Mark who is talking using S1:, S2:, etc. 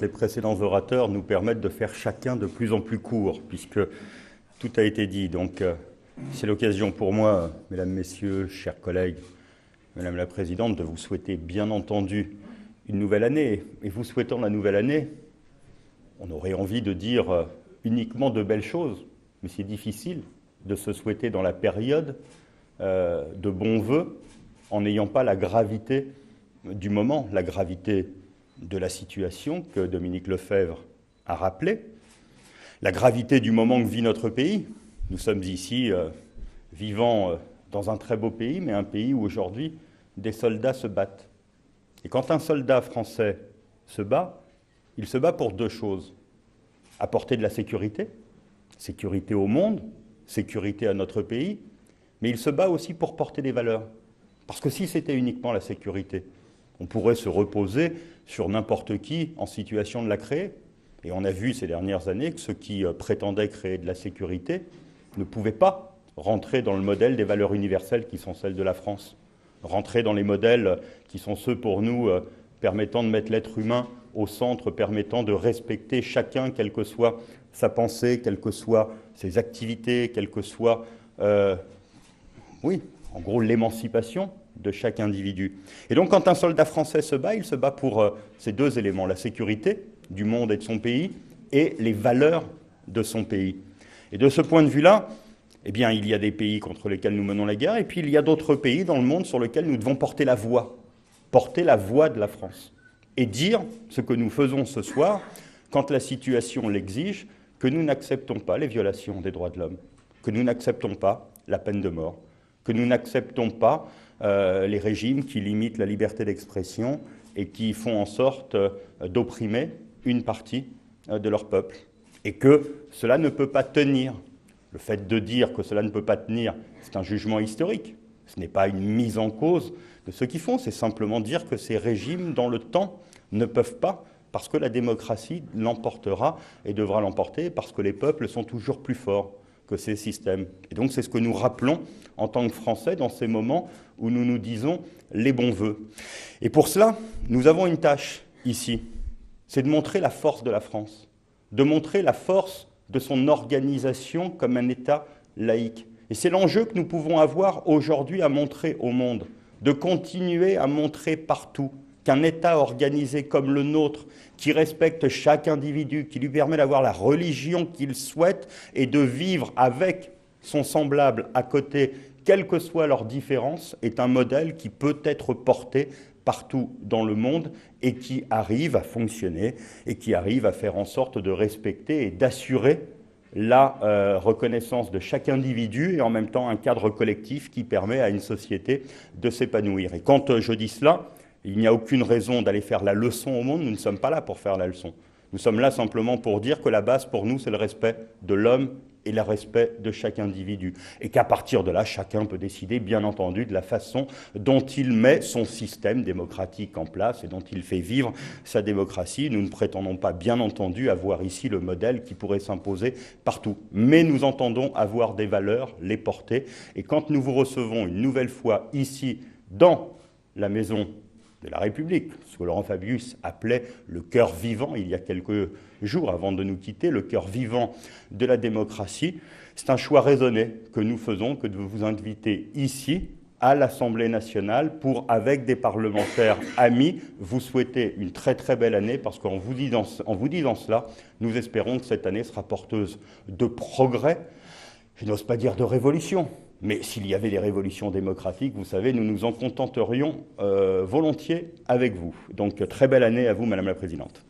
S1: les précédents orateurs nous permettent de faire chacun de plus en plus court, puisque tout a été dit. Donc, c'est l'occasion pour moi, mesdames, messieurs, chers collègues, madame la présidente, de vous souhaiter bien entendu une nouvelle année. Et vous souhaitant la nouvelle année, on aurait envie de dire uniquement de belles choses, mais c'est difficile de se souhaiter dans la période de bons vœux en n'ayant pas la gravité du moment, la gravité de la situation que Dominique Lefebvre a rappelée, la gravité du moment que vit notre pays. Nous sommes ici vivant dans un très beau pays, mais un pays où aujourd'hui des soldats se battent. Et quand un soldat français se bat, il se bat pour deux choses. Apporter de la sécurité, sécurité au monde, sécurité à notre pays, mais il se bat aussi pour porter des valeurs. Parce que si c'était uniquement la sécurité, on pourrait se reposer sur n'importe qui en situation de la créer. Et on a vu ces dernières années que ceux qui prétendaient créer de la sécurité ne pouvaient pas rentrer dans le modèle des valeurs universelles qui sont celles de la France. Rentrer dans les modèles qui sont ceux pour nous permettant de mettre l'être humain au centre, permettant de respecter chacun, quelle que soit sa pensée, quelles que soient ses activités, quelle que soit, en gros, l'émancipation de chaque individu. Et donc, quand un soldat français se bat, il se bat pour ces deux éléments, la sécurité du monde et de son pays et les valeurs de son pays. Et de ce point de vue-là, eh bien, il y a des pays contre lesquels nous menons la guerre, et puis il y a d'autres pays dans le monde sur lesquels nous devons porter la voix de la France, et dire ce que nous faisons ce soir, quand la situation l'exige, que nous n'acceptons pas les violations des droits de l'homme, que nous n'acceptons pas la peine de mort, que nous n'acceptons pas les régimes qui limitent la liberté d'expression et qui font en sorte d'opprimer une partie de leur peuple, et que cela ne peut pas tenir. Le fait de dire que cela ne peut pas tenir, c'est un jugement historique. Ce n'est pas une mise en cause de ce qu'ils font, c'est simplement dire que ces régimes, dans le temps, ne peuvent pas, parce que la démocratie l'emportera et devra l'emporter, parce que les peuples sont toujours plus forts que ces systèmes. Et donc c'est ce que nous rappelons en tant que Français dans ces moments où nous nous disons les bons vœux. Et pour cela, nous avons une tâche ici, c'est de montrer la force de la France, de montrer la force de son organisation comme un État laïque. Et c'est l'enjeu que nous pouvons avoir aujourd'hui à montrer au monde, de continuer à montrer partout qu'un État organisé comme le nôtre, qui respecte chaque individu, qui lui permet d'avoir la religion qu'il souhaite et de vivre avec son semblable à côté, quelles que soient leurs différences, est un modèle qui peut être porté partout dans le monde et qui arrive à fonctionner et qui arrive à faire en sorte de respecter et d'assurer la reconnaissance de chaque individu et en même temps un cadre collectif qui permet à une société de s'épanouir. Et quand je dis cela, il n'y a aucune raison d'aller faire la leçon au monde, nous ne sommes pas là pour faire la leçon. Nous sommes là simplement pour dire que la base pour nous, c'est le respect de l'homme et le respect de chaque individu. Et qu'à partir de là, chacun peut décider, bien entendu, de la façon dont il met son système démocratique en place et dont il fait vivre sa démocratie. Nous ne prétendons pas, bien entendu, avoir ici le modèle qui pourrait s'imposer partout. Mais nous entendons avoir des valeurs, les porter. Et quand nous vous recevons une nouvelle fois ici, dans la maison de la République, ce que Laurent Fabius appelait le cœur vivant, il y a quelques jours avant de nous quitter, le cœur vivant de la démocratie, c'est un choix raisonné que nous faisons, que de vous inviter ici, à l'Assemblée nationale, pour, avec des parlementaires amis, vous souhaiter une très très belle année, parce qu'en vous disant cela, nous espérons que cette année sera porteuse de progrès, je n'ose pas dire de révolution, mais s'il y avait des révolutions démocratiques, vous savez, nous nous en contenterions volontiers avec vous. Donc, très belle année à vous, Madame la Présidente.